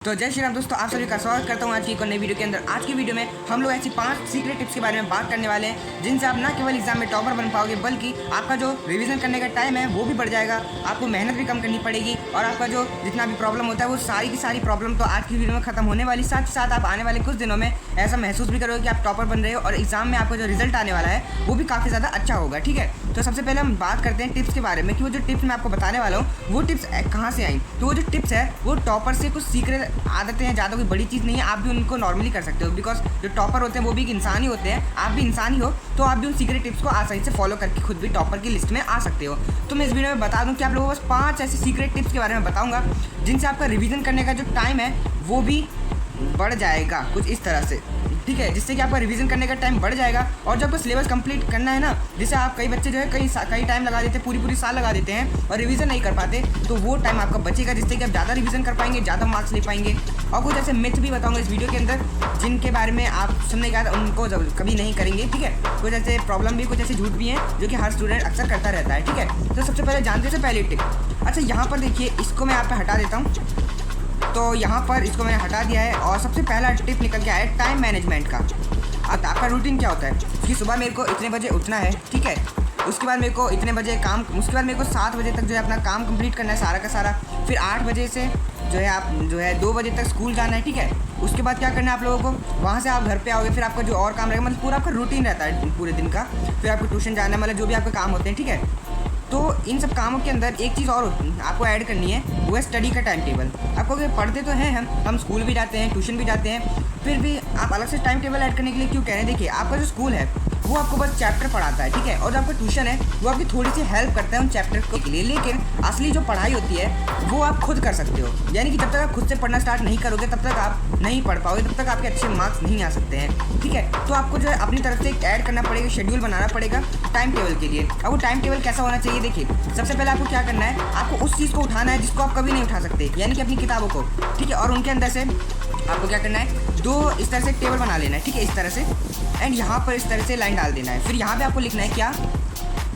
तो जय श्री राम दोस्तों, आप सभी का स्वागत करता हूं आज की एक नई वीडियो के अंदर। आज की वीडियो में हम लोग ऐसी 5 सीक्रेट टिप्स के बारे में बात करने वाले हैं जिनसे आप ना केवल एग्जाम में टॉपर बन पाओगे बल्कि आपका जो रिवीजन करने का टाइम है वो भी बढ़ जाएगा, आपको मेहनत भी कम करनी पड़ेगी और आपका जो जितना भी प्रॉब्लम होता है वो सारी की सारी प्रॉब्लम तो आज की वीडियो में खत्म होने वाली। साथ ही साथ आप आने वाले कुछ दिनों में ऐसा महसूस भी करोगे कि आप टॉपर बन रहे हो और एग्जाम में आपका जो रिजल्ट आने वाला है वो भी काफ़ी ज़्यादा अच्छा होगा। ठीक है, तो सबसे पहले हम बात करते हैं टिप्स के बारे में कि वो जो टिप्स मैं आपको बताने वाला हूँ वो टिप्स कहाँ से आई। तो वो जो टिप्स है वो टॉपर से कुछ सीक्रेट आदतें हैं, ज़्यादा कोई बड़ी चीज़ नहीं है, आप भी उनको नॉर्मली कर सकते हो बिकॉज जो टॉपर होते हैं वो भी एक इंसान ही होते हैं, आप भी इंसान ही हो, तो आप भी उन सीक्रेट टिप्स को आसानी से फॉलो करके खुद भी टॉपर की लिस्ट में आ सकते हो। तो मैं इस वीडियो में बता दूं कि आप लोगों को बस 5 ऐसे सीक्रेट टिप्स के बारे में बताऊंगा जिनसे आपका रिवीजन करने का जो टाइम है वो भी बढ़ जाएगा कुछ इस तरह से। ठीक है, जिससे कि आपका रिवीजन करने का टाइम बढ़ जाएगा और जब आपको सिलेबस कंप्लीट करना है ना, जैसे आप कई बच्चे जो है कई टाइम लगा देते हैं, पूरी साल लगा देते हैं और रिवीजन नहीं कर पाते, तो वो टाइम आपका बचेगा जिससे कि आप ज़्यादा रिवीजन कर पाएंगे, ज़्यादा मार्क्स ले पाएंगे। और कुछ ऐसे मिथ भी बताऊंगा इस वीडियो के अंदर जिनके बारे में आप सुनने के बाद उनको कभी नहीं करेंगे। ठीक है, कुछ ऐसे प्रॉब्लम भी, कुछ ऐसे झूठ भी हैं जो कि हर स्टूडेंट अक्सर करता रहता है। ठीक है, तो सबसे पहले जानते हैं पहली टिप। अच्छा, यहाँ पर देखिए, इसको मैं यहाँ पर हटा देता हूँ, तो यहाँ पर इसको मैंने हटा दिया है और सबसे पहला टिप निकल के आया है टाइम मैनेजमेंट का। अब आपका रूटीन क्या होता है कि सुबह मेरे को इतने बजे उठना है, ठीक है, उसके बाद मेरे को इतने बजे काम, उसके बाद मेरे को 7 बजे तक जो है अपना काम कंप्लीट करना है सारा का सारा, फिर 8 बजे से जो है आप जो है 2 बजे तक स्कूल जाना है। ठीक है, उसके बाद क्या करना है आप लोगों को, वहाँ से आप घर पे आओगे, फिर आपका जो और काम रहेगा, मतलब पूरा आपका रूटीन रहता है पूरे दिन का, फिर आपको ट्यूशन जाना है, मतलब जो भी आपके काम होते हैं। ठीक है, तो इन सब कामों के अंदर एक चीज़ और आपको ऐड करनी है, वो है स्टडी का टाइम टेबल। आपको अगर पढ़ते तो हैं हम स्कूल भी जाते हैं, ट्यूशन भी जाते हैं, फिर भी आप अलग से टाइम टेबल ऐड करने के लिए क्यों कह रहे हैं। देखिए, आपका जो स्कूल है वो आपको बस चैप्टर पढ़ाता है, ठीक है, और जो आपका ट्यूशन है वो आपकी थोड़ी सी हेल्प करता है उन चैप्टर के लिए, लेकिन असली जो पढ़ाई होती है वो आप खुद कर सकते हो। यानी कि जब तक आप खुद से पढ़ना स्टार्ट नहीं करोगे तब तक आप नहीं पढ़ पाओगे, तब तक आपके अच्छे मार्क्स नहीं आ सकते हैं। ठीक है, तो आपको जो है अपनी तरफ से ऐड करना पड़ेगा, शेड्यूल बनाना पड़ेगा टाइम टेबल के लिए। अब वो टाइम टेबल कैसा होना चाहिए, देखिए, सबसे पहले आपको क्या करना है, आपको उस चीज़ को उठाना है जिसको आप कभी नहीं उठा सकते, यानी कि अपनी किताबों को। ठीक है, और उनके अंदर से आपको क्या करना है, 2 इस तरह से टेबल बना लेना है, ठीक है, इस तरह से, एंड यहाँ पर इस तरह से लाइन डाल देना है। फिर यहाँ पे आपको लिखना है क्या,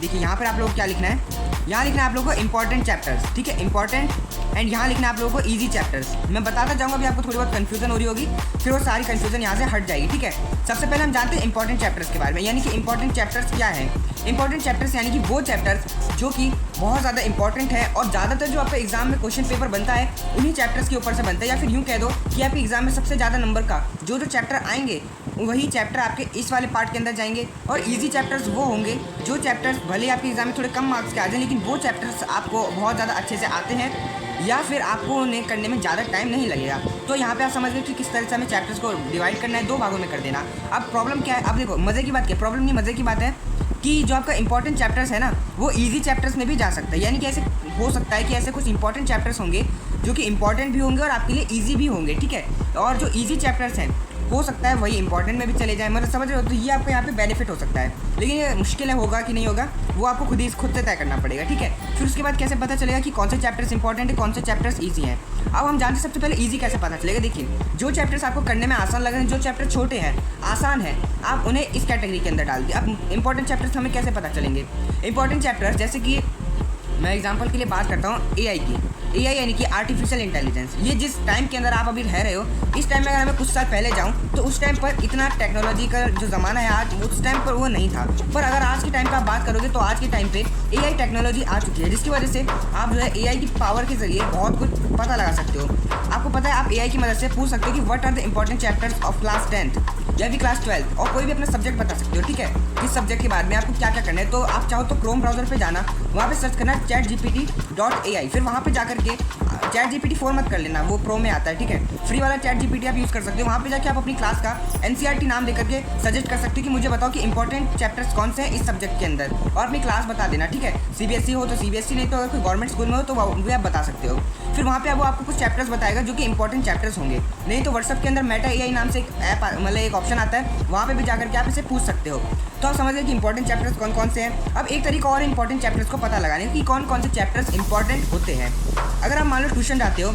देखिए यहाँ पर आप लोगों को क्या लिखना है, यहाँ लिखना है आप लोगों को इंपॉर्टेंट चैप्टर्स। ठीक है, इंपॉर्टेंट, एंड यहाँ लिखना है आप लोगों को इजी चैप्टर्स। मैं बताता जाऊँगा, अभी आपको थोड़ी बहुत कन्फ्यूजन हो रही होगी, फिर वो सारी कन्फ्यूजन यहाँ से हट जाएगी। ठीक है, सबसे पहले हम जानते हैं इंपॉर्टेंट चैप्टर्स के बारे में, यानी कि इंपॉर्टेंट चैप्टर्स क्या है। इंपॉर्टेंट चैप्टर्स यानी कि वो चैप्टर्स जो कि बहुत ज़्यादा इंपॉर्टेंट है और ज़्यादातर जो आपका एग्जाम में क्वेश्चन पेपर बनता है उन्हीं चैप्टर्स के ऊपर से बनता है, या फिर यूँ कह दो कि आपके एग्जाम में सबसे ज़्यादा नंबर का जो चैप्टर आएंगे वही चैप्टर आपके इस वाले पार्ट के अंदर जाएंगे। और इजी चैप्टर्स वो होंगे जो चैप्टर्स भले आपके एग्जाम में थोड़े कम मार्क्स के आ जाए, लेकिन वो चैप्टर्स आपको बहुत ज़्यादा अच्छे से आते हैं या फिर आपको उन्हें करने में ज़्यादा टाइम नहीं लगेगा। तो यहाँ पे आप समझ गए कि किस तरह से हमें चैप्टर्स को डिवाइड करना है, 2 भागों में कर देना। अब प्रॉब्लम क्या है, अब देखो, मज़े की बात क्या, प्रॉब्लम नहीं, मज़े की बात है कि जो आपका इंपॉर्टेंट चैप्टर्स है ना वो इजी चैप्टर्स में भी जा सकता है। यानी कि ऐसे हो सकता है कि ऐसे कुछ इंपॉर्टेंट चैप्टर्स होंगे जो कि इंपॉर्टेंट भी होंगे और आपके लिए ईजी भी होंगे। ठीक है, और जो ईजी चैप्टर्स हैं हो सकता है वही इंपॉर्टेंट में भी चले जाए, मतलब समझ रहे हो, तो ये आपको यहाँ पे बेनिफिट हो सकता है। लेकिन ये मुश्किल है, होगा कि नहीं होगा वो आपको खुद से तय करना पड़ेगा। ठीक है, फिर उसके बाद कैसे पता चलेगा कि कौन से चैप्टर्स इंपॉर्टेंट है, कौन से चैप्टर्स ईजी हैं। अब हम जानते हैं सबसे पहले ईजी कैसे पता चलेगा। देखिए, जो चैप्टर्स आपको करने में आसान लग रहे हैं, जो चैप्टर छोटे हैं, आसान है, आप उन्हें इस कैटेगरी के अंदर डाल दिए। अब इंपॉर्टेंट चैप्टर्स हमें कैसे पता चलेंगे, इंपॉर्टेंट चैप्टर्स जैसे कि मैं एग्जांपल के लिए बात करता हूँ एआई की। एआई यानी कि आर्टिफिशियल इंटेलिजेंस, ये जिस टाइम के अंदर आप अभी रह रहे हो, इस टाइम में अगर मैं कुछ साल पहले जाऊँ तो उस टाइम पर इतना टेक्नोलॉजी का जो ज़माना है आज, उस टाइम पर वो नहीं था। पर अगर आज के टाइम पर आप बात करोगे तो आज के टाइम पे एआई टेक्नोलॉजी आ चुकी है, जिसकी वजह से आप जो है एआई की पावर के जरिए बहुत कुछ पता लगा सकते हो। आपको पता है, आप एआई की मदद से पूछ सकते हो कि what are the important chapters of class 10th या फिर क्लास 12 और कोई भी अपना सब्जेक्ट बता सकते हो। ठीक है, किस सब्जेक्ट के बारे में आपको क्या क्या करना है, तो आप चाहो तो क्रोम ब्राउजर पे जाना, वहाँ पे सर्च करना ChatGPT.ai, फिर वहाँ पे जाकर के ChatGPT 4 मत कर लेना, वो प्रो में आता है। ठीक है, फ्री वाला ChatGPT आप यूज़ कर सकते हो, वहाँ पे जाके आप अपनी क्लास का NCERT नाम देकर के सजेस्ट कर सकते हो कि मुझे बताओ कि इंपॉर्टेंट चैप्टर्स कौन से हैं इस सब्जेक्ट के अंदर, और अपनी क्लास बता देना। ठीक है, CBSE हो तो CBSE, नहीं तो अगर कोई गवर्नमेंट स्कूल में हो तो वो आप बता सकते हो। फिर वहाँ पे वो आपको कुछ चैप्टर्स बताएगा जो कि इंपॉर्टेंट चैप्टर्स होंगे। नहीं तो व्हाट्सएप के अंदर मेटा AI नाम से एक ऐप, मतलब एक ऑप्शन आता है, वहाँ पे भी जाकर के आप इसे पूछ सकते हो। तो आप समझ गए कि इंपॉर्टेंट चैप्टर्स कौन कौन से हैं। अब एक तरीका और इंपॉर्टेंट चैप्टर्स को पता लगाने कि कौन कौन से चैप्टर्स इंपॉर्टेंट होते हैं। अगर आप मान लो ट्यूशन जाते हो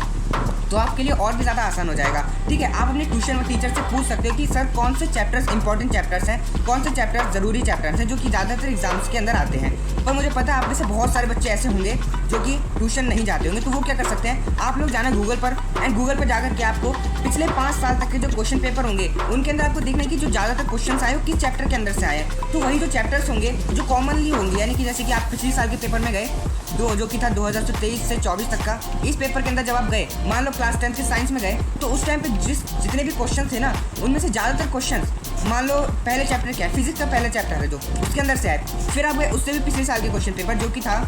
तो आपके लिए और भी ज़्यादा आसान हो जाएगा। ठीक है, आप अपने ट्यूशन और टीचर से पूछ सकते हो कि सर कौन से चैप्टर्स इंपॉर्टेंट चैप्टर्स हैं, कौन से चैप्टर्स ज़रूरी चैप्टर्स हैं जो कि ज़्यादातर एग्जाम्स के अंदर आते हैं। पर मुझे पता है आप में से बहुत सारे बच्चे ऐसे होंगे जो कि ट्यूशन नहीं जाते होंगे, तो वो क्या कर सकते हैं, आप लोग जाना गूगल पर एंड गूगल पर जाकर के आपको पिछले 5 साल तक के जो क्वेश्चन पेपर होंगे उनके अंदर आपको देखना है कि जो ज़्यादातर क्वेश्चन आए वो किस चैप्टर के अंदर से आए हैं। तो वही जो चैप्टर्स होंगे जो कॉमनली होंगे, यानी कि जैसे कि आप पिछले साल के पेपर में गए जो कि था 2023 से 24 तक का, इस पेपर के अंदर जब आप गए, मान लो क्लास 10 के साइंस में गए, तो उस टाइम पे जितने भी क्वेश्चन थे ना उनमें से ज़्यादातर क्वेश्चन मान लो पहले चैप्टर क्या है, फिजिक्स का पहला चैप्टर है जो उसके अंदर से आए। फिर आप गए उससे भी पिछले साल के क्वेश्चन पेपर जो कि था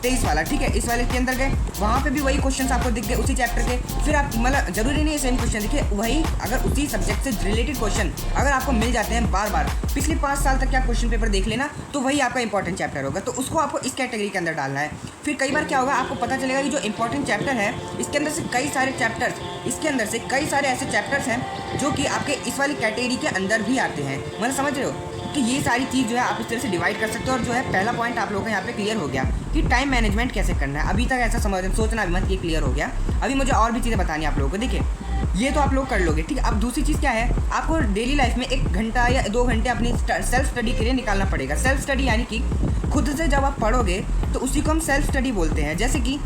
23 वाला, ठीक है, इस वाले के अंदर गए, वहाँ पे भी वही क्वेश्चंस आपको दिख गए उसी चैप्टर के। फिर आप मतलब जरूरी नहीं है सेम क्वेश्चन देखिए, वही अगर उसी सब्जेक्ट से रिलेटेड क्वेश्चन अगर आपको मिल जाते हैं बार बार, पिछले 5 साल तक क्या क्वेश्चन पेपर देख लेना, तो वही आपका इंपॉर्टेंट चैप्टर होगा, तो उसको आपको इस कैटेगरी के अंदर डालना है। फिर कई बार क्या होगा, आपको पता चलेगा कि जो इंपॉर्टेंट चैप्टर है इसके अंदर से कई सारे चैप्टर्स, इसके अंदर से कई सारे ऐसे चैप्टर्स हैं जो कि आपके इस वाली कैटेगरी के अंदर भी आते हैं, मतलब समझ रहे हो। तो ये सारी चीज़ जो है आप इस तरह से डिवाइड कर सकते हो। और जो है पहला पॉइंट आप लोगों का यहाँ पे क्लियर हो गया कि टाइम मैनेजमेंट कैसे करना है। अभी तक ऐसा सोचना भी मत, ये क्लियर हो गया। अभी मुझे और भी चीज़ें बतानी है आप लोगों को। देखिए ये तो आप लोग कर लोगे, ठीक है। अब दूसरी चीज़ क्या है, आपको डेली लाइफ में 1 घंटा या 2 घंटे अपनी सेल्फ स्टडी के लिए निकालना पड़ेगा। सेल्फ स्टडी यानी कि खुद से जब आप पढ़ोगे तो उसी को हम सेल्फ स्टडी बोलते हैं। जैसे कि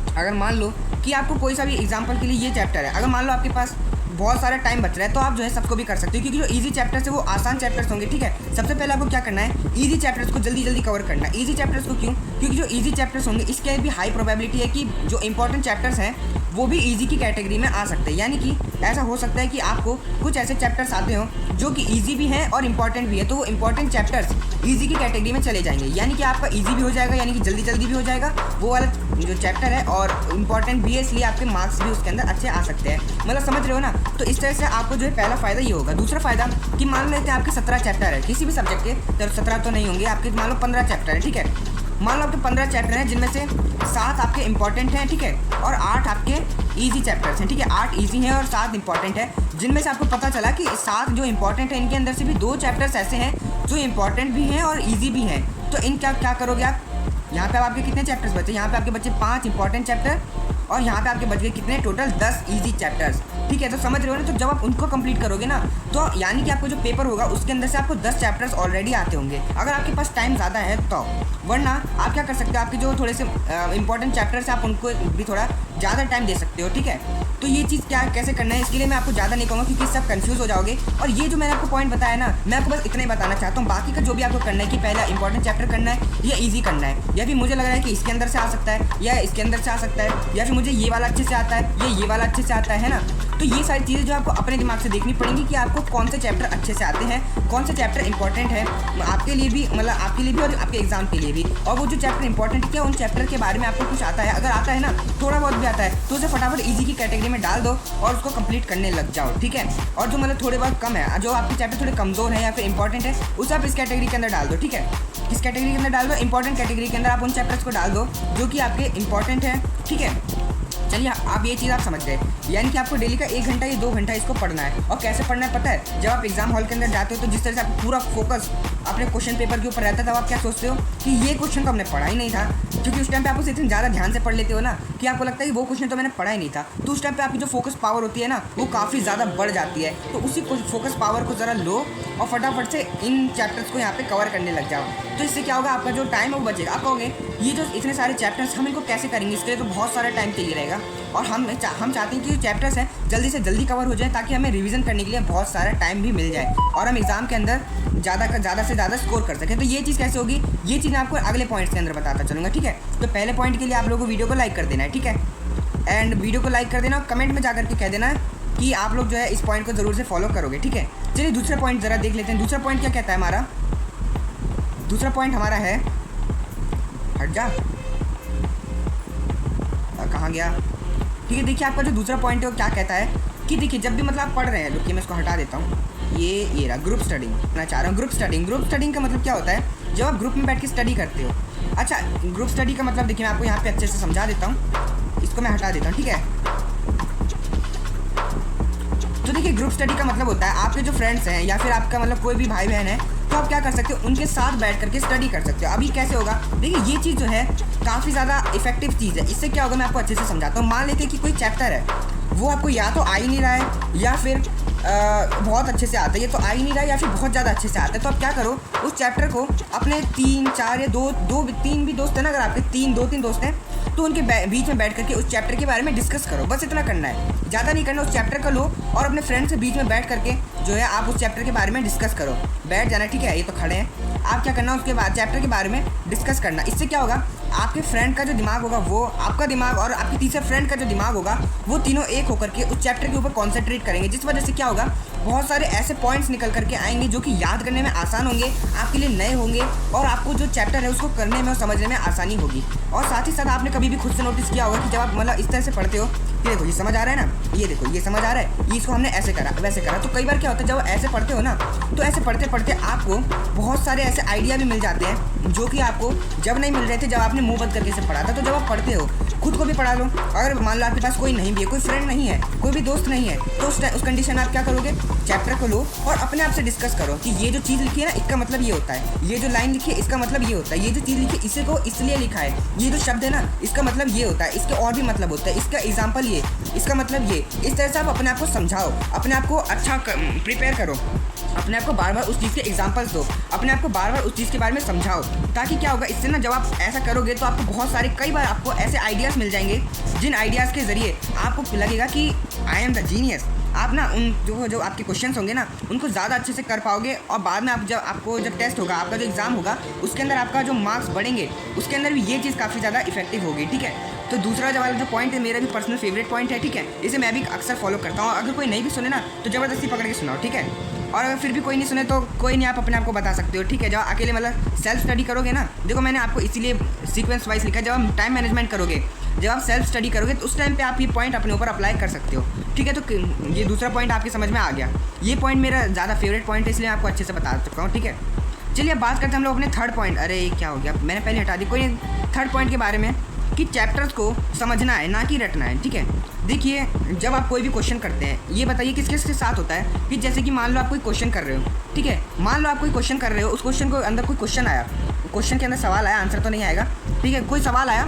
अगर मान लो कि आपको कोई सा भी एग्जाम्पल के लिए ये चैप्टर है, अगर मान लो आपके पास बहुत सारा टाइम बच रहा है तो आप जो है सबको भी कर सकते हो, क्योंकि जो इजी चैप्टर्स है वो आसान चैप्टर्स होंगे, ठीक है। सबसे पहले आपको क्या करना है, इजी चैप्टर्स को जल्दी जल्दी कवर करना है। इजी चैप्टर्स को क्यों, क्योंकि जो इजी चैप्टर्स होंगे इसके भी हाई प्रोबेबिलिटी है कि जो इंपॉर्टेंट चैप्टर्स हैं वो भी इजी की कैटेगरी में आ सकते हैं। यानी कि ऐसा हो सकता है कि आपको कुछ ऐसे चैप्टर्स आते हो जो कि इजी भी हैं और इंपॉर्टेंट भी है, तो वो इंपॉर्टेंट चैप्टर्स इजी की कैटेगरी में चले जाएंगे, यानी कि आपका इजी भी हो जाएगा, यानी कि जल्दी जल्दी भी हो जाएगा वो वाला जो चैप्टर है, और इंपॉर्टेंट भी है, इसलिए आपके मार्क्स भी उसके अंदर अच्छे आ सकते हैं। मतलब समझ रहे हो ना। तो इस तरह से आपको जो है पहला फ़ायदा ये होगा। दूसरा फ़ायदा कि मान लेते हैं आपके 17 चैप्टर है किसी भी सब्जेक्ट के, तो 17 तो नहीं होंगे आपके, मान लो 15 चैप्टर है, ठीक है। मान लो आपके 15 चैप्टर हैं जिनमें से 7 आपके इंपॉर्टेंट हैं, ठीक है, और 8 आपके इजी चैप्टर्स हैं, ठीक है। 8 इजी हैं और 7 इंपॉर्टेंट है, जिनमें से आपको पता चला कि 7 जो इंपॉर्टेंट है इनके अंदर से भी 2 चैप्टर्स ऐसे हैं जो इंपॉर्टेंट भी हैं और ईजी भी हैं। तो इनका क्या करोगे आप, यहाँ पे आपके कितने चैप्टर्स बचे, यहाँ पे आपके बचे 5 इंपॉर्टेंट चैप्टर और यहाँ पे आपके बच गए कितने, टोटल 10 इजी चैप्टर्स, ठीक है। तो समझ रहे हो ना। तो जब आप उनको कंप्लीट करोगे ना, तो यानी कि आपको जो पेपर होगा उसके अंदर से आपको 10 चैप्टर्स ऑलरेडी आते होंगे, अगर आपके पास टाइम ज़्यादा है तो। वरना आप क्या कर सकते हो, आपके जो थोड़े से इंपॉर्टेंट चैप्टर्स हैं आप उनको भी थोड़ा ज़्यादा टाइम दे सकते हो, ठीक है। तो ये चीज़ क्या कैसे करना है इसके लिए मैं आपको ज़्यादा नहीं कहूँगा, क्योंकि सब कंफ्यूज हो जाओगे। और ये जो मैंने आपको पॉइंट बताया ना, मैं आपको बस इतना ही बताना चाहता हूँ। बाकी का जो भी आपको करना है कि पहला इंपॉर्टेंट चैप्टर करना है या ईजी करना है, या फिर मुझे लग रहा है कि इसके अंदर से आ सकता है या इसके अंदर से आ सकता है, या फिर मुझे ये वाला अच्छे से आता है या ये वाला अच्छे से आता है ना। तो ये सारी चीज़ें जो आपको अपने दिमाग से देखनी पड़ेंगी कि आपको कौन से चैप्टर अच्छे से आते हैं, कौन से चैप्टर इंपॉर्टेंट है आपके लिए भी, मतलब आपके लिए भी और आपके एग्जाम के लिए भी। और वो जो चैप्टर इंपॉर्टेंट है, क्या उन चैप्टर के बारे में आपको कुछ आता है, अगर आता है ना, थोड़ा बहुत भी आता है, तो उसे फटाफट ईजी की कैटेगरी में डाल दो और उसको कंप्लीट करने लग जाओ, ठीक है। और जो मतलब थोड़े बहुत कम है, जो आपके चैप्टर थोड़े कमज़ोर है या फिर इंपॉर्टेंट है, उसे आप इस कैटेगरी के अंदर डाल दो, ठीक है। इस कैटेगरी के अंदर डाल दो, इंपॉर्टेंट कैटेगरी के अंदर आप उन चैप्टर्स को डाल दो जो कि आपके इंपॉर्टेंट है, ठीक है। चलिए आप ये चीज़ आप समझ गए, यानी कि आपको डेली का 1 घंटा या 2 घंटा इसको पढ़ना है। और कैसे पढ़ना है पता है, जब आप एग्जाम हॉल के अंदर जाते हो तो जिस तरह से आपको पूरा फोकस अपने क्वेश्चन पेपर के ऊपर रहता है, तब आप क्या सोचते हो कि ये क्वेश्चन तो हमने पढ़ा ही नहीं था, क्योंकि उस टाइम पे आप उसे इतने ज़्यादा ध्यान से पढ़ लेते हो ना कि आपको लगता है कि वो क्वेश्चन तो मैंने पढ़ा ही नहीं था। तो उस टाइम पे आपकी जो फोकस पावर होती है ना, वो काफ़ी ज़्यादा बढ़ जाती है। तो उसी फोकस पावर को ज़रा लो और फटाफट से इन चैप्टर्स को यहाँ पे कवर करने लग जाओ। तो इससे क्या होगा, आपका जो टाइम है वो बचेगा। आप कहोगे ये जो इतने सारे चैप्टर्स हम इनको कैसे करेंगे, इसके लिए तो बहुत सारा टाइम चाहिए रहेगा। और हम चाहते हैं कि जो चैप्टर्स हैं जल्दी से जल्दी कवर हो जाए, ताकि हमें रिवीजन करने के लिए बहुत सारा टाइम भी मिल जाए और हम एग्जाम के अंदर ज़्यादा से ज़्यादा स्कोर कर सकें। तो ये चीज़ कैसे होगी, ये चीज़ मैं आपको अगले पॉइंट्स के अंदर बताता चलूँगा, ठीक है। तो पहले पॉइंट के लिए आप लोगों को वीडियो को लाइक कर देना है, ठीक है। एंड वीडियो को लाइक कर देना और कमेंट में जाकर के कह देना कि आप लोग जो है इस पॉइंट को ज़रूर से फॉलो करोगे, ठीक है। चलिए दूसरा पॉइंट ज़रा देख लेते हैं। दूसरा पॉइंट क्या कहता है हमारा, दूसरा पॉइंट हमारा है, हट जा, कहाँ गया, ठीक है। देखिए आपका जो दूसरा पॉइंट है वो क्या कहता है कि देखिए जब भी मतलब आप पढ़ रहे हैं, रुकिए मैं इसको हटा देता हूँ, ये रहा ग्रुप स्टडिंग। मैं चाह रहा हूँ ग्रुप स्टडिंग का मतलब क्या होता है, जब आप ग्रुप में बैठ के स्टडी करते हो। अच्छा, ग्रुप स्टडी का मतलब देखिए मैं आपको यहाँ पे अच्छे से समझा देता हूँ, इसको मैं हटा देता हूँ, ठीक है। तो देखिए ग्रुप स्टडी का मतलब होता है आपके जो फ्रेंड्स हैं या फिर आपका मतलब कोई भी भाई बहन है, तो आप क्या कर सकते हो, उनके साथ बैठ करके स्टडी कर सकते हो। अभी कैसे होगा, देखिए ये चीज़ जो है काफ़ी ज़्यादा इफेक्टिव चीज़ है। इससे क्या होगा मैं आपको अच्छे से समझाता हूँ। मान लेते हैं कि कोई चैप्टर है, वो आपको या तो आ ही नहीं रहा है या फिर बहुत अच्छे से आता है, ये तो आ ही नहीं रहा है या फिर बहुत ज़्यादा अच्छे से आता है। तो आप क्या करो, उस चैप्टर को अपने 3-4 या 2-3 भी दोस्त हैं ना, अगर आपके 2-3 दोस्त हैं तो उनके बीच में बैठ करके उस चैप्टर के बारे में डिस्कस करो। बस इतना करना है, ज़्यादा नहीं करना। उस चैप्टर का लो और अपने फ्रेंड्स के बीच में बैठ करके जो है आप उस चैप्टर के बारे में डिस्कस करो। बैठ जाना, ठीक है, ये तो खड़े हैं। आप क्या करना, उसके बाद चैप्टर के बारे में डिस्कस करना। इससे क्या होगा, आपके फ्रेंड का जो दिमाग होगा, वो आपका दिमाग और आपके तीसरे फ्रेंड का जो दिमाग होगा, वो तीनों एक होकर के उस चैप्टर के ऊपर कॉन्सेंट्रेट करेंगे। जिस वजह से क्या होगा, बहुत सारे ऐसे पॉइंट्स निकल करके आएंगे जो कि याद करने में आसान होंगे, आपके लिए नए होंगे और आपको जो चैप्टर है उसको करने में और समझने में आसानी होगी। और साथ ही साथ आपने कभी भी खुद से नोटिस किया होगा कि जब आप मतलब इस तरह से पढ़ते हो, ये देखो ये समझ आ रहा है ना, ये देखो ये समझ आ रहा है, इसको हमने ऐसे करा वैसे करा। तो कई बार क्या होता है, जब ऐसे पढ़ते हो ना, तो ऐसे पढ़ते पढ़ते आपको बहुत सारे ऐसे आइडिया भी मिल जाते हैं जो कि आपको जब नहीं मिल रहे थे, जब आपने मुंह बंद करके से पढ़ा था। तो जब आप पढ़ते हो, खुद को भी पढ़ा लो। अगर मान लो आपके पास कोई नहीं भी है, कोई फ्रेंड नहीं है, कोई भी दोस्त नहीं है, तो उस कंडीशन में आप क्या करोगे, चैप्टर को लो और अपने आप से डिस्कस करो कि ये जो चीज़ लिखी है ना, इसका मतलब ये होता है, ये जो लाइन लिखी है इसका मतलब ये होता है, ये जो चीज़ लिखी है इसे को इसलिए लिखा है, ये जो शब्द है ना इसका मतलब ये होता है, इसके और भी मतलब होता है, इसका एग्जाम्पल ये, इसका मतलब ये। इस तरह से आप अपने आप को समझाओ, अपने आप को अच्छा प्रिपेयर करो, अपने आप को बार बार उस चीज़ के एग्जांपल्स दो, अपने आप को बार बार उस चीज़ के बारे में समझाओ। ताकि क्या होगा, इससे ना जब आप ऐसा करोगे तो आपको बहुत सारे, कई बार आपको ऐसे आइडियाज़ मिल जाएंगे जिन आइडियाज़ के ज़रिए आपको लगेगा कि आई एम द जीनियस। आप ना उन जो आपके क्वेश्चंस होंगे ना, उनको ज़्यादा अच्छे से कर पाओगे और बाद में जब टेस्ट होगा, आपका जो एग्ज़ाम होगा, उसके अंदर आपका जो मार्क्स बढ़ेंगे, उसके अंदर भी ये चीज़ काफ़ी ज़्यादा इफेक्टिव होगी, ठीक है। तो दूसरा जो पॉइंट है, मेरा भी पर्सनल फेवरेट पॉइंट है, ठीक है। इसे मैं भी अक्सर फॉलो करता हूँ। अगर कोई नहीं भी सुने ना, तो ज़बरदस्ती पकड़ के सुनाओ, ठीक है। और अगर फिर भी कोई नहीं सुने तो कोई नहीं, आप अपने आप को बता सकते हो, ठीक है। जब अकेले मतलब सेल्फ स्टडी करोगे ना, देखो मैंने आपको इसीलिए सीक्वेंस वाइज लिखा है। जब आप टाइम मैनेजमेंट करोगे, जब आप सेल्फ स्टडी करोगे, तो उस टाइम पे आप ये पॉइंट अपने ऊपर अप्लाई कर सकते हो, ठीक है। तो ये दूसरा पॉइंट आपकी समझ में आ गया। ये पॉइंट मेरा ज़्यादा फेवरेट पॉइंट है, इसलिए आपको अच्छे से बता चुका हूँ, ठीक है। चलिए अब बात करते हैं हम लोग अपने थर्ड पॉइंट। अरे क्या हो गया, मैंने पहले हटा दी। कोई थर्ड पॉइंट के बारे में कि चैप्टर्स को समझना है, ना कि रटना है, ठीक है। देखिए जब आप कोई भी क्वेश्चन करते हैं, ये बताइए किस किस के साथ होता है कि जैसे कि मान लो आप कोई क्वेश्चन कर रहे हो, ठीक है। मान लो आप कोई क्वेश्चन कर रहे हो, उस क्वेश्चन को अंदर कोई क्वेश्चन आया, क्वेश्चन के अंदर सवाल आया, आंसर तो नहीं आएगा, ठीक है। कोई सवाल आया,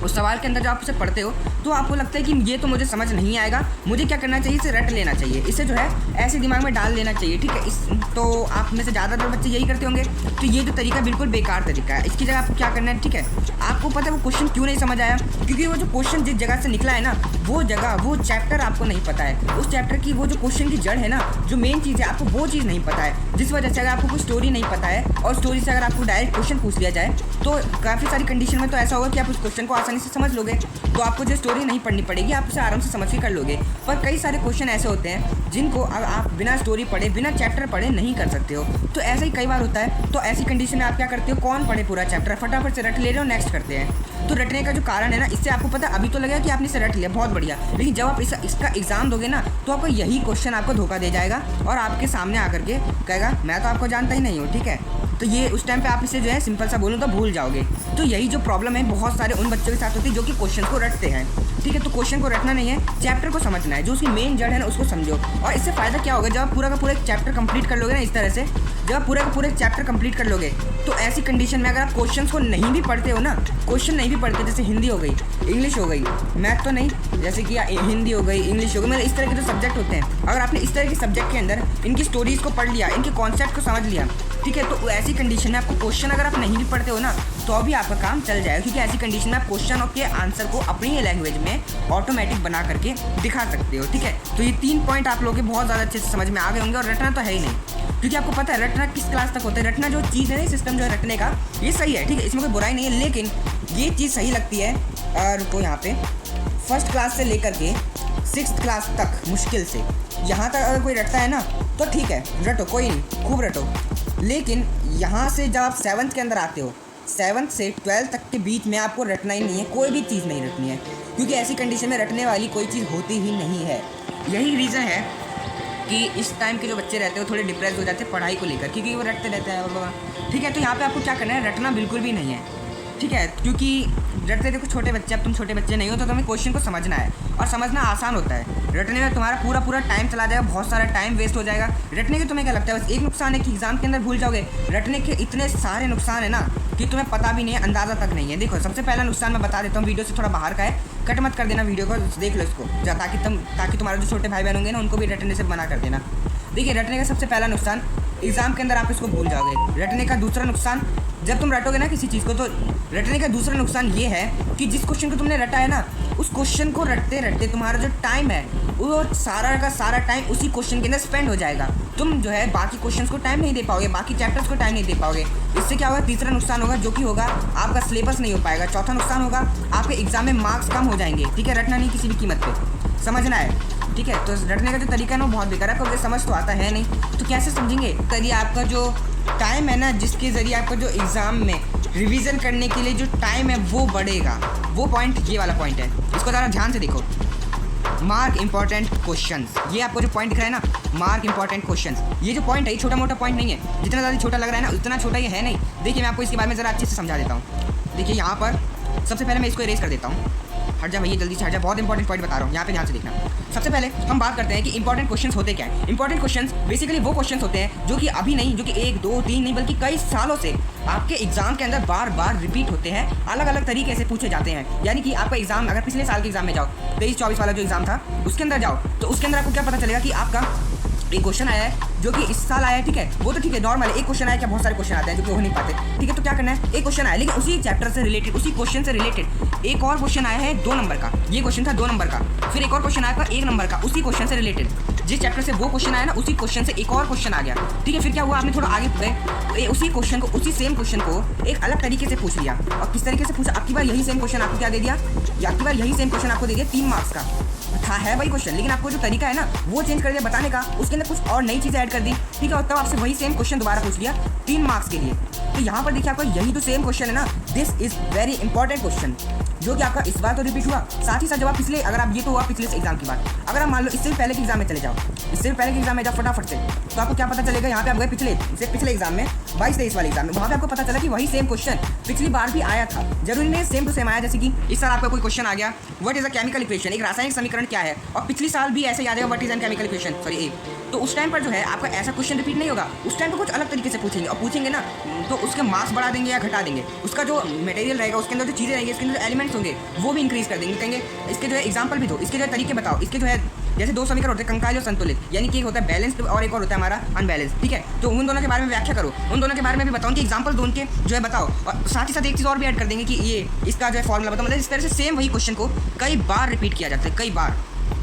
उस सवाल के अंदर जब आप उसे पढ़ते हो तो आपको लगता है कि ये तो मुझे समझ नहीं आएगा, मुझे क्या करना चाहिए, इसे रट लेना चाहिए, इसे जो है ऐसे दिमाग में डाल लेना चाहिए, ठीक है। तो आप में से ज़्यादातर बच्चे यही करते होंगे। तो ये जो तरीका बिल्कुल बेकार तरीका है। इसकी जगह आपको क्या करना है, ठीक है। आपको पता है वो क्वेश्चन क्यों नहीं समझ आया, क्योंकि वो जो क्वेश्चन जिस जगह से निकला है ना, वो जगह, वो चैप्टर आपको नहीं पता है। उस चैप्टर की वो जो क्वेश्चन की जड़ है ना, जो मेन चीज़ है, आपको वो चीज़ नहीं पता है। जिस वजह से अगर आपको कोई स्टोरी नहीं पता है और स्टोरी से अगर आपको डायरेक्ट क्वेश्चन पूछ लिया जाए, तो काफ़ी सारी कंडीशन में तो ऐसा होगा कि आप उस क्वेश्चन को आसानी से समझ लोगे, तो आपको जो स्टोरी नहीं पढ़नी पड़ेगी, आप उसे आराम से समझ के कर लोगे। पर कई सारे क्वेश्चन ऐसे होते हैं जिनको आप बिना स्टोरी पढ़े, बिना चैप्टर पढ़े नहीं कर सकते हो। तो ऐसा ही कई बार होता है। तो ऐसी कंडीशन में आप क्या करते हो, कौन पढ़े पूरा चैप्टर, फटाफट से रट ले रहे हो, नेक्स्ट करते हैं। तो रटने का जो कारण है ना, इससे आपको पता अभी तो लगेगा कि आपने इसे रट लिया, बहुत बढ़िया, लेकिन जब आप इसका एग्जाम दोगे ना, तो आपको यही क्वेश्चन आपको धोखा दे जाएगा और आपके सामने आकर के कहेगा मैं तो आपको जानता ही नहीं हूँ, ठीक है। तो ये उस टाइम पे आप इसे जो है सिंपल सा बोलूँ तो भूल जाओगे। तो यही जो प्रॉब्लम है बहुत सारे उन बच्चों के साथ होती है जो कि क्वेश्चन को रटते हैं, ठीक है। तो क्वेश्चन को रटना नहीं है, चैप्टर को समझना है, जो उसकी मेन जड़ है ना उसको समझो। और इससे फ़ायदा क्या होगा, जब आप पूरा का पूरा एक चैप्टर कंप्लीट कर लोगे ना, इस तरह से जब आप पूरा का पूरा एक चैप्टर कंप्लीट कर लोगे, तो ऐसी कंडीशन में अगर आप क्वेश्चन को नहीं भी पढ़ते हो ना, क्वेश्चन नहीं भी पढ़ते, जैसे हिंदी हो गई, इंग्लिश हो गई, मैथ तो नहीं, जैसे कि हिंदी हो गई, इंग्लिश हो गई, मतलब इस तरह के जो सब्जेक्ट होते हैं, अगर आपने इस तरह के सब्जेक्ट के अंदर इनकी स्टोरीज़ को पढ़ लिया, इनके कॉन्सेप्ट को समझ लिया, ठीक है, तो ऐसी कंडीशन में आपको क्वेश्चन अगर आप नहीं भी पढ़ते हो ना, तो भी आपका काम चल जाएगा, क्योंकि ऐसी कंडीशन में आप क्वेश्चन के आंसर को अपनी लैंग्वेज में ऑटोमेटिक बना करके दिखा सकते हो, ठीक है। तो ये 3 पॉइंट आप लोगों के बहुत ज़्यादा अच्छे से समझ में आ गए होंगे। और रटना तो है ही नहीं, क्योंकि आपको पता है रटना किस क्लास तक होता है। रटना जो चीज़ है, सिस्टम जो है रटने का, ये सही है, ठीक है, इसमें कोई बुराई नहीं है, लेकिन ये चीज़ सही लगती है। रुको, यहाँ पे 1st क्लास से लेकर के 6th क्लास तक मुश्किल से यहाँ तक अगर कोई रटता है ना, तो ठीक है, रटो, कोई नहीं, खूब रटो। लेकिन यहाँ से जब आप 7th के अंदर आते हो, 7th से 12th तक के बीच में आपको रटना ही नहीं है, कोई भी चीज़ नहीं रटनी है, क्योंकि ऐसी कंडीशन में रटने वाली कोई चीज़ होती ही नहीं है। यही रीज़न है कि इस टाइम के जो बच्चे रहते हैं वो थोड़े डिप्रेस हो जाते हैं पढ़ाई को लेकर, क्योंकि वो रटते रहते हैं, ठीक है। तो यहाँ पे आपको क्या करना है, रटना बिल्कुल भी नहीं है, ठीक है, क्योंकि रटते देखो छोटे बच्चे, अब तुम छोटे बच्चे नहीं हो तो तुम्हें क्वेश्चन को समझना है, और समझना आसान होता है। रटने में तुम्हारा पूरा टाइम चला जाएगा, बहुत सारा टाइम वेस्ट हो जाएगा। रटने के तुम्हें क्या लगता है, बस एक नुकसान है कि एग्जाम के अंदर भूल जाओगे। रटने के इतने सारे नुकसान है ना कि तुम्हें पता भी नहीं है, अंदाज़ा तक नहीं है। देखो सबसे पहला नुकसान मैं बता देता हूँ, वीडियो से थोड़ा बाहर का है, कट मत कर देना वीडियो को, देख लो इसको ताकि तुम्हारे जो छोटे भाई बहन होंगे ना उनको भी रटने से मना कर देना। देखिए रटने का सबसे पहला नुकसान, एग्जाम के अंदर आप इसको भूल जाओगे। रटने का दूसरा नुकसान, जब तुम रटोगे ना किसी चीज़ को, तो रटने का दूसरा नुकसान ये है कि जिस क्वेश्चन को तुमने रटा है ना, उस क्वेश्चन को रटते रटते तुम्हारा जो टाइम है वो सारा का सारा टाइम उसी क्वेश्चन के अंदर स्पेंड हो जाएगा। तुम जो है बाकी क्वेश्चंस को टाइम नहीं दे पाओगे, बाकी चैप्टर्स को टाइम नहीं दे पाओगे। इससे क्या होगा, तीसरा नुकसान होगा जो कि होगा आपका सिलेबस नहीं हो पाएगा। चौथा नुकसान होगा आपके एग्जाम में मार्क्स कम हो जाएंगे। ठीक है, रटना नहीं किसी भी कीमत पे, समझना है। ठीक है, तो रटने का जो तरीका है ना वो बहुत बेकार है, आपको समझ तो आता है नहीं तो कैसे समझेंगे। करिए आपका जो टाइम है ना, जिसके ज़रिए आपका जो एग्ज़ाम में रिवीजन करने के लिए जो टाइम है वो बढ़ेगा, वो पॉइंट ये वाला पॉइंट है। इसको ज़रा ध्यान से देखो, मार्क इंपॉर्टेंट क्वेश्चंस, ये आपको जो पॉइंट दिख रहा है ना, मार्क इंपॉर्टेंट क्वेश्चंस, ये जो पॉइंट है ये छोटा मोटा पॉइंट नहीं है। जितना ज़्यादा छोटा लग रहा है ना उतना छोटा ये है नहीं। देखिए मैं आपको इसके बारे में ज़रा अच्छे से समझा देता हूँ। देखिए यहाँ पर सबसे पहले मैं इसको इरेज कर देता हूँ, हट जा भैया जल्दी से हट जा, बहुत इंपॉर्टेंट पॉइंट बता रहा हूँ, यहाँ पे ध्यान से देखना। सबसे पहले हम बात करते हैं कि इंपॉर्टेंट क्वेश्चंस होते क्या है। इंपॉर्टेंट क्वेश्चंस बेसिकली वो क्वेश्चंस होते हैं जो कि अभी नहीं, जो कि 1 2 3 नहीं बल्कि कई सालों से आपके एग्जाम के अंदर बार बार रिपीट होते हैं, अलग अलग तरीके से पूछे जाते हैं। यानी कि आपका एग्जाम, अगर पिछले साल के एग्जाम में जाओ, 23-24 वाला जो एग्जाम था उसके अंदर जाओ, तो उसके अंदर आपको क्या पता चलेगा कि आपका एक क्वेश्चन आया है जो कि इस साल आया है। ठीक है, वो तो ठीक है, नॉर्मल है, एक क्वेश्चन आया, क्या बहुत सारे क्वेश्चन आते हैं जो कि हो नहीं पाते। ठीक है, तो क्या करना है, एक क्वेश्चन आया लेकिन उसी चैप्टर से रिलेटेड, उसी क्वेश्चन से रिलेटेड एक और क्वेश्चन आया है 2 नंबर का, ये क्वेश्चन था 2 नंबर का, फिर एक और क्वेश्चन आया था 1 नंबर का, उसी क्वेश्चन से रिलेटेड, जिस चैप्टर से वो क्वेश्चन आया ना उसी क्वेश्चन से एक और क्वेश्चन आ गया। ठीक है, फिर क्या हुआ, आपने थोड़ा आगे गए, उसी क्वेश्चन को, उसी सेम क्वेश्चन को एक अलग तरीके से पूछ लिया। और किस तरीके से पूछा, आपकी बार यही सेम क्वेश्चन आपको क्या दे दिया, आपकी बार यही सेम क्वेश्चन आपको दे दिया 3 मार्क्स का था, है वही क्वेश्चन, लेकिन आपको जो तरीका है ना वो चेंज कर दिया बताने का, उसके अंदर कुछ और नई चीज़ें ऐड कर दी। ठीक है, और तब आपसे वही सेम क्वेश्चन दोबारा पूछ लिया 3 मार्क्स के लिए। तो यहाँ पर देखिए आपका यही तो सेम क्वेश्चन है ना, this is very important question, जो कि आपका इस बार तो रिपीट हुआ, साथ ही साथ जब आप पिछले, अगर आप ये तो हुआ पिछले एग्जाम की बात, अगर आप मान लो इससे पहले के एग्जाम में चले जाओ, इससे पहले के एग्जाम में जाओ फटाफट से, तो आपको क्या पता चलेगा, यहाँ पे आप गए पिछले एग्जाम में 22-23 वाले एग्जाम में, वहाँ पे आपको पता चला कि वही सेम क्वेश्चन पिछली बार भी आया था। जरूरी नहीं सेम टू सेम आया, जैसे कि इस साल आपका कोई क्वेश्चन आ गया, what is a chemical equation, एक रासायनिक समीकरण क्या है, और पिछले साल भी ऐसे याद है what is an chemical equation, sorry तो उस टाइम पर जो है आपका ऐसा क्वेश्चन रिपीट नहीं होगा, उस टाइम पर कुछ अलग तरीके से पूछेंगे, और पूछेंगे ना तो उसके मार्क्स बढ़ा देंगे या घटा देंगे, उसका जो मटेरियल रहेगा, उसके अंदर जो चीज़ें रहेंगी, उसके अंदर जो एलिमेंट्स होंगे वो भी इंक्रीज कर देंगे। कहेंगे इसके जो है एग्जाम्पल भी दो, इसके जो तरीके बताओ, इसके जो है जैसे 2 समीकरण होते हैं, कंकाल और संतुलित, यानी कि एक होता है बैलेंस्ड और एक और होता है हमारा अनबैलेंस। ठीक है, तो उन दोनों के बारे में व्याख्या करो, उन दोनों के बारे में भी बताओ, कि एग्जाम्पल दो उनके जो है बताओ, और साथ ही साथ एक चीज़ और भी ऐड कर देंगे कि ये इसका जो है फॉर्मूला बताओ। मतलब इस तरह से सेम वही क्वेश्चन को कई बार रिपीट किया जाता है, कई बार।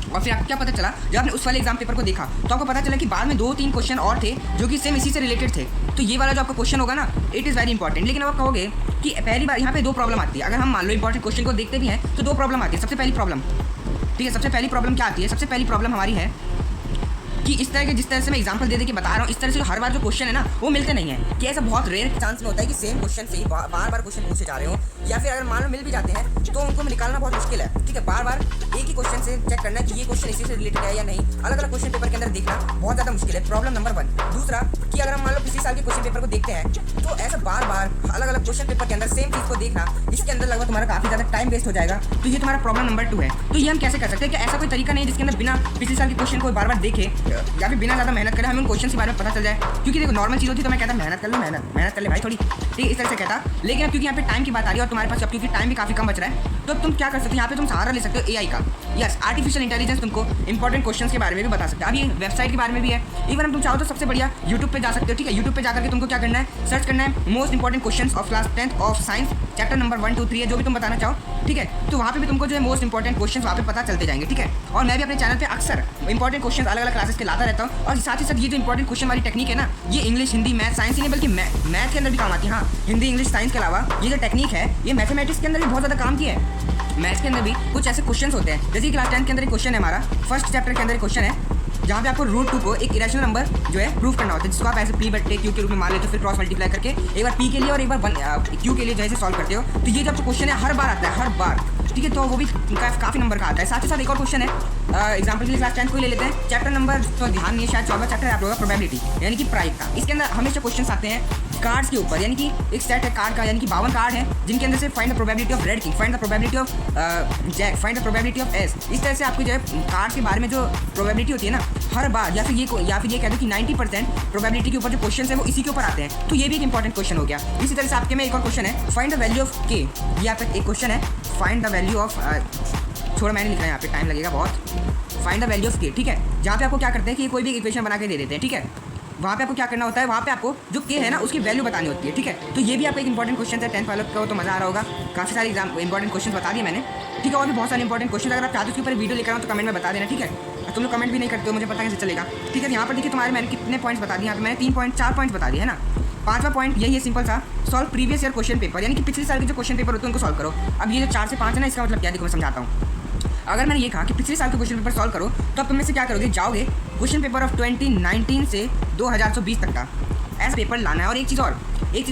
और फिर आपको क्या पता चला, जब आपने उस वाले एग्जाम पेपर को देखा तो आपको पता चला कि बाद में 2-3 क्वेश्चन और थे जो कि सेम इसी से रिलेटेड थे। तो ये वाला जो आपका क्वेश्चन होगा ना, इट इज़ वेरी इंपॉर्टेंट। लेकिन अब आप कहोगे कि पहली बार यहाँ पे 2 प्रॉब्लम आती है, अगर हम मान लो इंपॉर्टेंट क्वेश्चन को देखते भी हैं तो 2 प्रॉब्लम आती है। सबसे पहली प्रॉब्लम, ठीक है, सबसे पहली प्रॉब्लम क्या आती है, सबसे पहली प्रॉब्लम हमारी है कि इस तरह के, जिस तरह से मैं एग्जांपल दे के बता रहा हूँ, इस तरह से हर बार जो क्वेश्चन है ना वो मिलते नहीं है, कि ऐसा बहुत रेयर चांस में होता है कि सेम क्वेश्चन से ही बार बार क्वेश्चन पूछे जा रहे हो, या फिर अगर मान लो मिल भी जाते हैं तो उनको निकालना बहुत मुश्किल है। ठीक है, बार बार एक ही क्वेश्चन से चेक करना है कि ये क्वेश्चन इसी से रिलेटेड है या नहीं, अलग अलग क्वेश्चन पेपर के अंदर देखना बहुत ज़्यादा मुश्किल है, प्रॉब्लम नंबर 1। दूसरा कि अगर हम मान लो पिछले साल के क्वेश्चन पेपर को देखते हैं तो ऐसा बार बार अलग अलग क्वेश्चन पेपर के अंदर सेम चीज़ को देखना, इसके अंदर लगभग तुम्हारा काफ़ी ज़्यादा टाइम वेस्ट हो जाएगा। तो ये तुम्हारा प्रॉब्लम नंबर 2 है। तो ये हम कैसे कर सकते हैं कि ऐसा कोई तरीका नहीं है जिसके अंदर बिना पिछले साल के क्वेश्चन को बार बार देखे या फिर बिना ज़्यादा मेहनत करें हमें उन क्वेश्चन के बारे में पता चल जाए। क्योंकि देखो नॉर्मल चीज़ होती तो मैं कहता मेहनत कर लो, मेहनत कर ले भाई थोड़ी, ठीक है, इस तरह से कहता। लेकिन अब क्योंकि यहाँ पे टाइम की बात आ रही है और तुम्हारे पास अब क्योंकि टाइम भी काफ़ी कम बच रहा है, तो तुम क्या कर सकते हो, यहाँ पे तुम सहारा ले सकते हो AI का। यस, आर्टिफिशियल इंटेलिजेंस तुमको इंपॉर्टेंट क्वेश्चन के बारे में भी बता सकते हैं। अभी वेबसाइट के बारे में भी है, इवन हम तुम चाहो तो सबसे बढ़िया यूट्यूब पे जा सकते हो। ठीक है, यूट्यूब पे जाकर के तुमको क्या करना है, सर्च करना है most important questions of class 10th of science chapter number 1 2 3 है, जो भी तुम बताना चाहो। ठीक है, तो वहाँ पे भी तुमको जो है मोस्ट इंपॉर्टेंट क्वेश्चन वहाँ पे पता चलते जाएंगे। ठीक है, और मैं भी अपने चैनल पे अक्सर इंपॉर्टेंट क्वेश्चन अलग अलग क्लासेस के लाता रहता हूँ, और साथ ही साथ ये जो इंपॉर्टेंट क्वेश्चन वाली टेक्निक है ना, ये इंग्लिश, हिंदी, मैथ, साइंस ही नहीं बल्कि मैथ के अंदर भी काम आती है। हाँ, हिंदी, इंग्लिश, साइंस के अलावा ये जो टेक्निक है ये मैथमेटिक्स के अंदर भी बहुत ज़्यादा काम की है। मैथ्स के अंदर भी कुछ ऐसे क्वेश्चन होते हैं, जैसे कि क्लास 10 के अंदर एक क्वेश्चन है हमारा, फर्स्ट चैप्टर के अंदर एक क्वेश्चन है जहाँ पे आपको √2 को एक इरेशनल नंबर जो है प्रूव करना होता है, जिसको आप ऐसे P बटे Q के रूप में मान लेते हो, फिर क्रॉस मल्टीप्लाई करके एक बार P के लिए और एक बार Q के लिए जैसे सॉल्व करते हो। तो ये जो आपको क्वेश्चन है हर बार आता है, हर बार। ठीक है, तो वो भी काफ़ी नंबर का आता है। साथ ही साथ एक और क्वेश्चन है, एग्जाम्पल के लिए क्लास 10 को ही ले लेते हैं, चैप्टर नंबर तो ध्यान नहीं है शायद 14 चैप्टर आप लोगों का प्रोबेबिलिटी यानी कि प्रायिकता। इसके अंदर हमेशा क्वेश्चन आते हैं कार्ड्स के ऊपर, यानी कि एक सेट है कार्ड का, यानी कि 52 कार्ड है जिनके अंदर से find the probability of red king, find the probability of jack, find the probability of ace. इस तरह से आपकी जो है कार्ड के बारे में जो प्रोबेबिलिटी होती है ना, हर बार या फिर ये कह दो कि 90% प्रोबेबिलिटी के ऊपर जो क्वेश्चन है वो इसी के ऊपर आते हैं। तो ये भी एक इंपॉर्टेंट क्वेश्चन हो गया। इसी तरह से आपके में एक और क्वेश्चन है, फाइंड द वैल्यू ऑफ के। ये आपका एक क्वेश्चन है, फाइंड द वैल्यू ऑफ थोड़ा मैंने लिखना है यहाँ पे, टाइम लगेगा बहुत। फाइंड द वैल्यू ऑफ के, ठीक है, जहाँ पे आपको क्या करते हैं कि कोई भी इक्वेशन बना के दे देते हैं, ठीक है। वहाँ पे आपको क्या करना होता है, वहाँ पे आपको जो के है ना उसकी वैल्यू बतानी होती है, ठीक है। तो ये भी आपका एक इंपॉर्टेंट क्वेश्चन है 10th वालों का, तो मज़ा आ रहा होगा। काफ़ी सारे एग्जाम इंपॉर्टेंट क्वेश्चन बता दिए मैंने, ठीक है। और भी बहुत सारे इंपॉर्टेंट क्वेश्चन अगर आप चाहते हो उसके ऊपर वीडियो लेकर आओ तो कमेंट में बता देना, ठीक है। तुम लोग कमेंट भी नहीं करते हो, मुझे पता कैसे चलेगा, ठीक है। यहाँ पर देखिए तुम्हारे मैंने कितने पॉइंट्स बता दिए, यहाँ पे मैंने 4 पॉइंट्स बता दिए है ना। 5वां पॉइंट यही है, सिंपल सा, solve previous year question paper, यानी कि पिछले साल के जो क्वेश्चन पेपर होते हैं उनको सॉल्व करो। अब ये जो 4 से 5 है ना, इसका मतलब क्या, देखो मैं समझाता हूँ। अगर मैंने ये कहा कि पिछले साल के क्वेश्चन पेपर सॉल्व करो, तो अब तुम में से क्या करोगे, जाओगे क्वेश्चन पेपर ऑफ 2019 से 2020 तक का ऐसा पेपर लाना है। और एक चीज़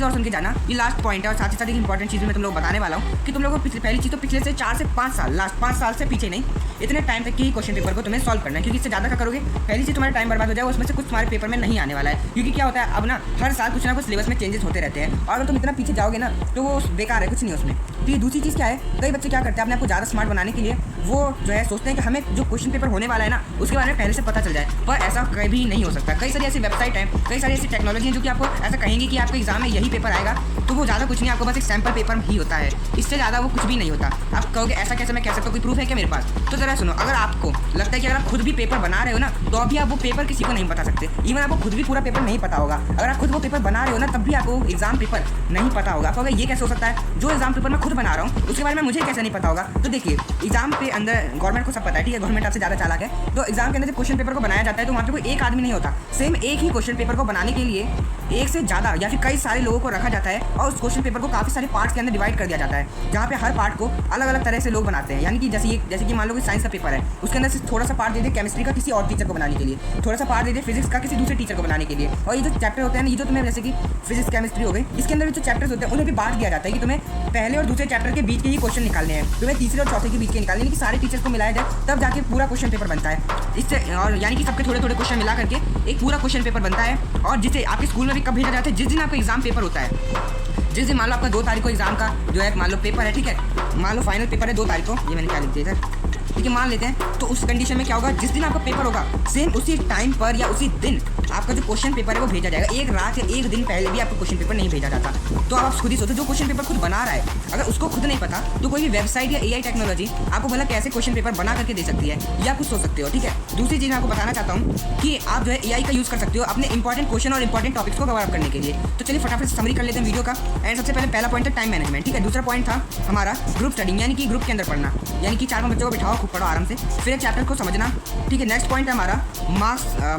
और सुन के जाना, ये लास्ट पॉइंट है और साथ ही साथ एक इंपॉर्टेंट चीज़ मैं तुम लोग बताने वाला हूँ कि तुम लोगों को पहली चीज़ तो पिछले से 4 से 5 साल, लास्ट 5 साल से पीछे नहीं, इतने टाइम तक की क्वेश्चन पेपर को तुम्हें सॉल्व करना है। क्योंकि इससे ज़्यादा क्या करोगे, पहली चीज़ तुम्हारा टाइम बर्बाद हो जाएगा, उसमें से कुछ तुम्हारे पेपर में नहीं आने वाला है। क्योंकि क्या होता है अब ना, हर साल कुछ ना कुछ सिलेबस में चेंजेस होते रहते हैं, और अगर तुम इतना पीछे जाओगे ना तो वो बेकार है, कुछ नहीं उसमें। तो ये दूसरी चीज़ क्या है, कई बच्चे क्या करते हैं अपने आपको ज़्यादा स्मार्ट बनाने के लिए, वो जो है सोचते हैं कि हमें जो क्वेश्चन पेपर होने वाला है ना उसके बारे में पहले से पता चल जाए, पर ऐसा कभी नहीं हो सकता। कई सारी ऐसी वेबसाइट हैं, कई सारी ऐसी टेक्नोलॉजी है जो कि आपको ऐसा कहेंगे कि आपके एग्जाम में यही पेपर आएगा, तो वो ज़्यादा कुछ नहीं, आपको बस एक सैम्पल पेपर ही होता है, इससे ज़्यादा वो कुछ भी नहीं होता। आप कहोगे ऐसा कैसे मैं कह सकता हूँ, कोई प्रूफ है क्या मेरे पास? तो ज़रा सुनो, अगर आपको लगता है कि अगर आप खुद भी पेपर बना रहे हो ना, तो अभी आप वो पेपर किसी को नहीं बता सकते। इवन आपको खुद भी पूरा पेपर नहीं पता होगा, अगर आप खुद वो पेपर बना रहे हो ना, तब भी आपको एग्जाम पेपर नहीं पता होगा। तो ये कैसे हो सकता है, जो एग्जाम पेपर मैं खुद बना रहा हूँ उसके बारे में मुझे कैसे नहीं पता होगा? तो देखिए, एग्जाम पे अंदर गवर्नमेंट को सब पता है, ठीक है, गवर्नमेंट आपसे ज़्यादा चालाक है। तो एग्जाम के अंदर जब क्वेश्चन पेपर को बनाया जाता है तो वहाँ पे कोई एक आदमी नहीं होता, सेम एक ही क्वेश्चन पेपर को बनाने के लिए एक से ज़्यादा या फिर कई सारे लोगों को रखा जाता है, और उस क्वेश्चन पेपर को काफ़ी सारे पार्ट्स के अंदर डिवाइड कर दिया जाता है, जहाँ पे हर पार्ट को अलग अलग तरह से लोग बनाते हैं। यानी कि जैसे कि मान लो कि साइंस का पेपर है, उसके अंदर से थोड़ा सा पार्ट दे दे केमिस्ट्री का किसी और टीचर को बनाने के लिए, थोड़ा सा पार्ट दे दे फिजिक्स का किसी दूसरे टीचर को बनाने के लिए। और ये जो चैप्टर होते हैं ना, ये जो तुम्हें जैसे कि फिजिक्स केमिस्ट्री हो गई, इसके अंदर जो चैप्टर्स होते हैं उन्हें भी बांट दिया जाता है कि तुम्हें पहले और दूसरे चैप्टर के बीच के ही क्वेश्चन निकालने हैं, तुम्हें तीसरे और चौथे के बीच के निकालने, यानी कि सारे टीचर्स को मिलाया जाए तब जाके पूरा क्वेश्चन पेपर बनता है। इससे और यानी कि सबके थोड़े थोड़े क्वेश्चन मिला करके एक पूरा क्वेश्चन पेपर बनता है, और जिसे आपके स्कूल में भी कब भेजा जाता है, जिस दिन आपका एग्जाम पेपर होता है। जिस दिन मान लो आपका 2 तारीख को एग्जाम का जो है मान लो पेपर है, ठीक है, मान लो फाइनल पेपर है 2 तारीख को, ये मैंने क्या लिख दिया था, ठीक है, मान लेते हैं। तो उस कंडीशन में क्या होगा, जिस दिन आपका पेपर होगा सेम उसी टाइम पर या उसी दिन आपका जो क्वेश्चन पेपर है वो भेजा जाएगा। एक रात या एक दिन पहले भी आपको क्वेश्चन पेपर नहीं भेजा जाता। तो आप खुद ही सोचो, जो क्वेश्चन पेपर खुद बना रहा है, अगर उसको खुद नहीं पता तो कोई भी वेबसाइट या AI टेक्नोलॉजी आपको भला कैसे क्वेश्चन पेपर बना करके दे सकती है, या कुछ सोच सकते हो, ठीक है। दूसरी चीज़ मैं आपको बताना चाहता हूँ कि आप जो है AI का यूज़ कर सकते हो अपने इंपॉर्टेंट क्वेश्चन और इंपॉर्टेंट टॉपिक्स को कवर अप करने के लिए। तो चलिए फटाफट से समरी कर लेते हैं वीडियो का। एंड सबसे पहला पॉइंट है टाइम मैनेजमेंट, ठीक है। दूसरा पॉइंट था हमारा ग्रुप स्टडिंग, यानी कि ग्रुप के अंदर पढ़ना, यानी कि 4-5 बच्चों को बिठाओ, खूब पढ़ो आराम से, फिर एक चैप्टर को समझना, ठीक है। नेक्स्ट पॉइंट है हमारा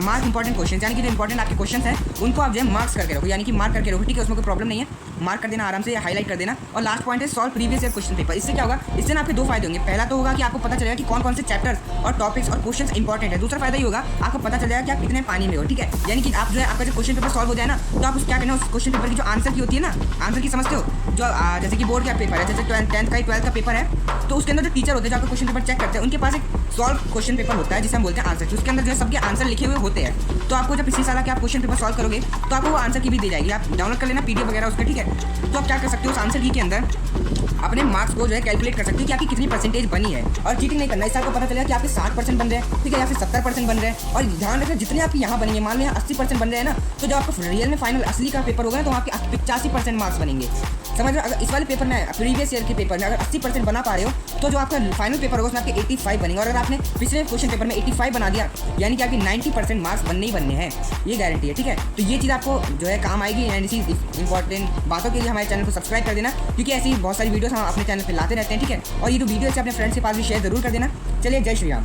मार्क इंपॉर्टेंट क्वेश्चन, यानी कि जो इंपॉर्टेंट आपके क्वेश्चन है उनको आप जो है मार्क्स करके रखो, यानी कि मार्क करके रखो, ठीक है, उसमें कोई प्रॉब्लम नहीं है, मार्क कर देना आराम से या हाईलाइट कर देना। और लास्ट पॉइंट है solve previous year question paper. इससे क्या होगा, इससे ना आपके 2 फायदे होंगे। पहला तो होगा कि आपको पता चलेगा कि कौन कौन से चैप्टर्स और टॉपिक्स और क्वेश्चंस इंपॉर्टेंट है। दूसरा फायदा ये होगा आपको पता चल जाएगा कि आप कितने पानी में हो, ठीक है। यानी कि आप जो है आपका जो क्वेश्चन पेपर सॉल्व हो जाए ना, तो आप क्या करना है, उस क्वेश्चन पेपर की जो आंसर की होती है ना, आंसर की समझते हो, जो जैसे कि बोर्ड का पेपर है, जैसे 10th का 12th का पेपर है, तो उसके अंदर जो टीचर होते हैं जो आपका क्वेश्चन पेपर चेक करते हैं, उनके पास एक सॉल्व क्वेश्चन पेपर होता है जिसे हम बोलते हैं आंसर की। उसके अंदर जो है सबके आंसर लिखे हुए होते हैं। तो आपको जब पिछले साल के आप क्वेश्चन पेपर सॉल्व करोगे तो आपको वो आंसर की भी दी जाएगी, आप डाउनलोड कर लेना PDF वगैरह उसका, ठीक है। तो आप क्या कर सकते हो, उस आंसर की के अंदर अपने मार्क्स को जो है कैलकुलेट कर सकते हो कि आपकी कितनी परसेंटेज बनी है। और चीटिंग नहीं करना, इससे आपको पता चलेगा कि आपके 60% बन रहे हैं, ठीक है, या फिर 70% बन रहे हैं। और ध्यान रखना, जितने आपकी यहाँ बनेंगे, मान लो यहाँ 80% बन रहे हैं ना, तो जब आपको रियल में फाइनल असली का पेपर होगा ना, तो आपके 85% मार्क्स बनेंगे, समझ रहे हो। अगर इस वाले पेपर में प्रीवियस ईयर के पेपर में अगर 80% बना पा रहे हो, तो जो आपका फाइनल पेपर होगा उसमें आपके 85 बनेंगे। और अगर आपने पिछले क्वेश्चन पेपर में 85 बना दिया, यानी कि आपकी 90% मार्क्स बनने ही बनने हैं, ये गारंटी है, ठीक है। तो ये चीज़ आपको जो है काम आएगी। एंड इसी इंपॉर्टेंट बातों के लिए हमारे चैनल को सब्सक्राइब कर देना, क्योंकि ऐसी बहुत सारी वीडियोस हम अपने चैनल पर लाते रहते हैं, ठीक है। और ये जो वीडियो है अपने फ्रेंड्स के पास भी शेयर जरूर कर देना। चलिए, जय श्री राम।